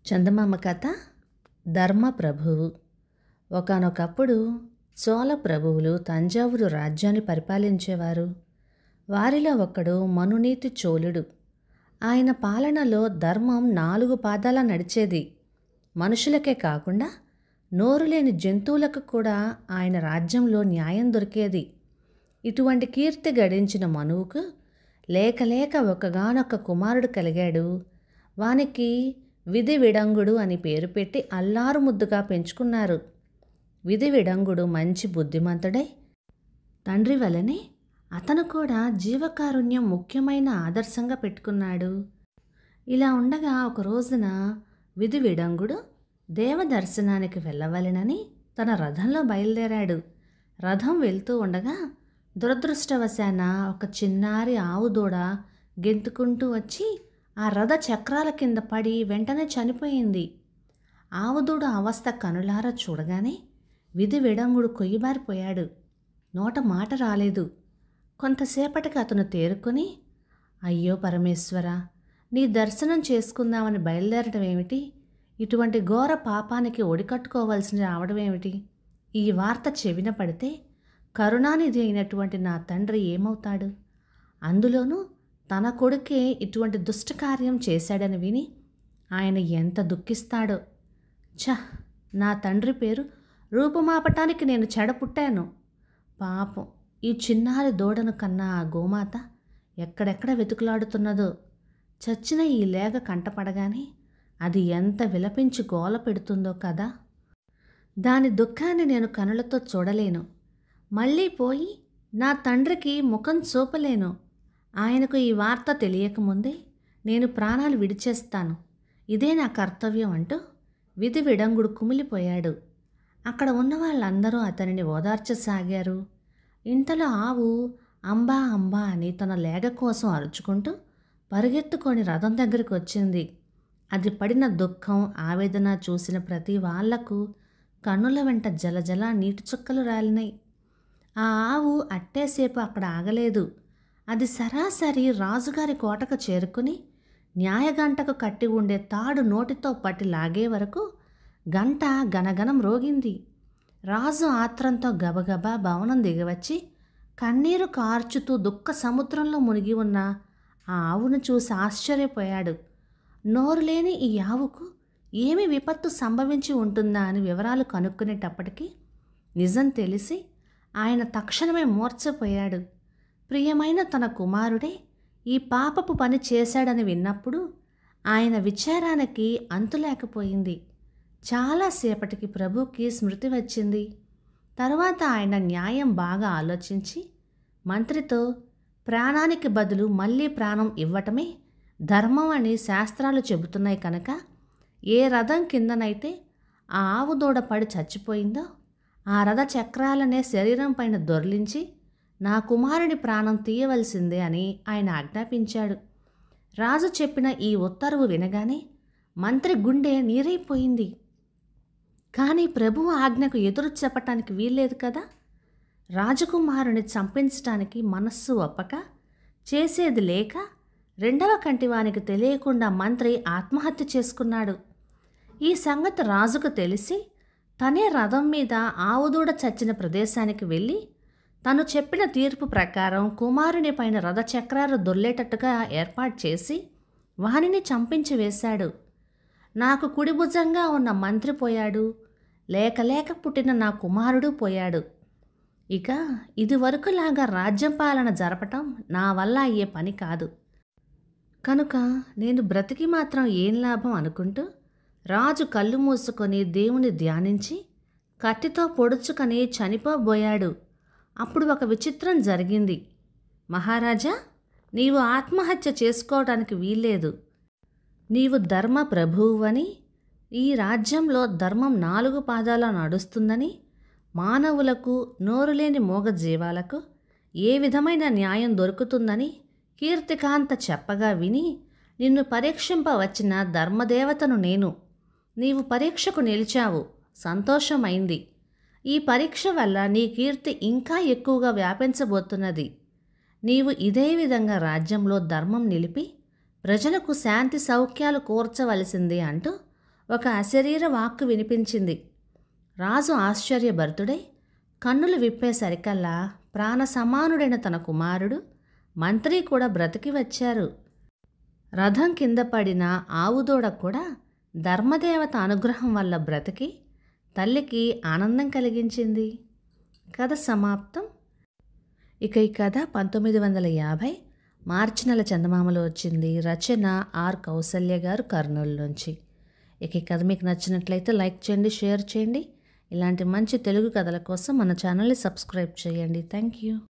చందమామ కథ ధర్మప్రభువు. ఒకానొకప్పుడు చోళ ప్రభువులు తంజావూరు రాజ్యాన్ని పరిపాలించేవారు. వారిలో ఒకడు మనునీతి చోళుడు. ఆయన పాలనలో ధర్మం 4 పాదాల నడిచేది. మనుషులకే కాకుండా నోరు లేని జంతువులకు కూడా ఆయన రాజ్యంలో న్యాయం దొరికేది. ఇటువంటి కీర్తి గడించిన మనువుకు లేక ఒకగానొక్క కుమారుడు కలిగాడు. వానికి విధి విడంగుడు అని పేరు పెట్టి అల్లారు ముద్దుగా పెంచుకున్నారు. విధి విడంగుడు మంచి బుద్ధిమంతుడై తండ్రి వలనే అతను కూడా జీవకారుణ్యం ముఖ్యమైన ఆదర్శంగా పెట్టుకున్నాడు. ఇలా ఉండగా ఒక రోజున విధి విడంగుడు దేవదర్శనానికి వెళ్ళవలెనని తన రథంలో బయలుదేరాడు. రథం వెళ్తూ ఉండగా దురదృష్టవశాన ఒక చిన్నారి ఆవు దూడ గెంతుకుంటూ వచ్చి ఆ రథ చక్రాల కింద పడి వెంటనే చనిపోయింది. ఆవుదూడ అవస్థ కనులారా చూడగానే విధి విడంగుడు కొయ్యబారిపోయాడు. నోట మాట రాలేదు. కొంతసేపటికి అతను తేరుకొని, అయ్యో పరమేశ్వర, నీ దర్శనం చేసుకుందామని బయలుదేరడం ఏమిటి? ఇటువంటి ఘోర పాపానికి ఒడికట్టుకోవాల్సి రావడం ఏమిటి? ఈ వార్త చెవిన పడితే కరుణానిధి అయినటువంటి నా తండ్రి ఏమవుతాడు? అందులోనూ తన కొడుకే ఇటువంటి దుష్టకార్యం చేశాడని విని ఆయన ఎంత దుఃఖిస్తాడో. నా తండ్రి పేరు రూపుమాపటానికి నేను చెడపుట్టాను. పాపం, ఈ చిన్నారి దూడను కన్నా ఆ గోమాత ఎక్కడెక్కడ వెతుకులాడుతున్నదో. చచ్చిన ఈ లేగ కంటపడగానే అది ఎంత విలపించి గోల పెడుతుందో కదా. దాని దుఃఖాన్ని నేను కనులతో చూడలేను. మళ్ళీ పోయి నా తండ్రికి ముఖం చూపలేను. ఆయనకు ఈ వార్త తెలియకముందే నేను ప్రాణాలు విడిచేస్తాను. ఇదే నా కర్తవ్యం అంటూ విధి విడంగుడు కుమిలిపోయాడు. అక్కడ ఉన్న వాళ్ళందరూ అతనిని ఓదార్చసాగారు. ఇంతలో ఆవు అంబా అంబా అని తన లేగ కోసం అరుచుకుంటూ పరుగెత్తుకొని రథం దగ్గరికి వచ్చింది. అది పడిన దుఃఖం, ఆవేదన చూసిన ప్రతి వాళ్లకు కన్నుల వెంట జలజల నీటి చుక్కలు రాలినాయి. ఆ ఆవు అట్టేసేపు అక్కడ ఆగలేదు. అది సరాసరి రాజుగారి కోటకు చేరుకుని న్యాయగంటకు కట్టి ఉండే తాడు నోటితో పట్టి లాగే వరకు గంట గనగనం రోగింది. రాజు ఆత్రంతో గబగబా భవనం దిగవచ్చి కన్నీరు కార్చుతూ దుఃఖ సముద్రంలో మునిగి ఉన్న ఆ ఆవును చూసి ఆశ్చర్యపోయాడు. నోరు లేని ఈ ఆవుకు ఏమి విపత్తు సంభవించి ఉంటుందా అని వివరాలు కనుక్కునేటప్పటికీ నిజం తెలిసి ఆయన తక్షణమే మూర్ఛపోయాడు. ప్రియమైన తన కుమారుడే ఈ పాపపు పని చేశాడని విన్నప్పుడు ఆయన విచారానికి అంతులేకపోయింది. చాలాసేపటికి ప్రభుకి స్మృతి వచ్చింది. తరువాత ఆయన న్యాయం బాగా ఆలోచించి మంత్రితో, ప్రాణానికి బదులు మళ్ళీ ప్రాణం ఇవ్వటమే ధర్మం అని శాస్త్రాలు చెబుతున్నాయి కనుక ఏ రథం కిందనైతే ఆ ఆవు దూడ పడి చచ్చిపోయిందో ఆ రథ చక్రాలనే శరీరం పైన దొర్లించి నా కుమారుని ప్రాణం తీయవలసిందే అని ఆయన ఆజ్ఞాపించాడు. రాజు చెప్పిన ఈ ఉత్తర్వు వినగానే మంత్రి గుండె నీరైపోయింది. కానీ ప్రభువు ఆజ్ఞకు ఎదురు చెప్పటానికి వీల్లేదు కదా. రాజకుమారుని చంపించటానికి మనస్సు ఒప్పక చేసేది లేక రెండవ కంటివానికి తెలియకుండా మంత్రి ఆత్మహత్య చేసుకున్నాడు. ఈ సంగతి రాజుకు తెలిసి తనే రథం మీద ఆవుదూడ చచ్చిన ప్రదేశానికి వెళ్ళి తను చెప్పిన తీర్పు ప్రకారం కుమారుని పైన రథచక్రాలు దొర్లేటట్టుగా ఏర్పాటు చేసి వానిని చంపించి వేశాడు. నాకు కుడిభుజంగా ఉన్న మంత్రి పోయాడు, లేక పుట్టిన నా కుమారుడు పోయాడు. ఇక ఇదివరకులాగా రాజ్యం పాలన జరపటం నా వల్ల అయ్యే పని కాదు. కనుక నేను బ్రతికి మాత్రం ఏం లాభం అనుకుంటూ రాజు కళ్ళు మూసుకొని దేవుని ధ్యానించి కత్తితో పొడుచుకొని చనిపోబోయాడు. అప్పుడు ఒక విచిత్రం జరిగింది. మహారాజా, నీవు ఆత్మహత్య చేసుకోవడానికి వీల్లేదు. నీవు ధర్మ ప్రభువువని, ఈ రాజ్యంలో ధర్మం 4 పాదాల నడుస్తుందని, మానవులకు నోరులేని మూగజీవాలకు ఏ విధమైన న్యాయం దొరుకుతుందని కీర్తికాంత చెప్పగా విని నిన్ను పరీక్షింపవచ్చిన ధర్మదేవతను నేను. నీవు పరీక్షకు నిలిచావు, సంతోషమైంది. ఈ పరీక్ష వల్ల నీ కీర్తి ఇంకా ఎక్కువగా వ్యాపించబోతున్నది. నీవు ఇదే విధంగా రాజ్యంలో ధర్మం నిలిపి ప్రజలకు శాంతి సౌఖ్యాలు కూర్చవలసింది అంటూ ఒక అశరీర వాక్కు వినిపించింది. రాజు ఆశ్చర్యభరితుడై కన్నులు విప్పేసరికల్లా ప్రాణ సమానుడైన తన కుమారుడు, మంత్రి కూడా బ్రతికి వచ్చారు. రథం కింద పడిన ఆవుదూడ కూడా ధర్మదేవత అనుగ్రహం వల్ల బ్రతికి తల్లికి ఆనందం కలిగించింది. కథ సమాప్తం. ఇక ఈ కథ 1950 మార్చి నెల చందమామలో వచ్చింది. రచన ఆర్ కౌసల్య గారు, కర్నూలు నుంచి. ఇక ఈ కథ మీకు నచ్చినట్లయితే లైక్ చేయండి, షేర్ చేయండి. ఇలాంటి మంచి తెలుగు కథల కోసం మన ఛానల్ని సబ్స్క్రైబ్ చేయండి. Thank you.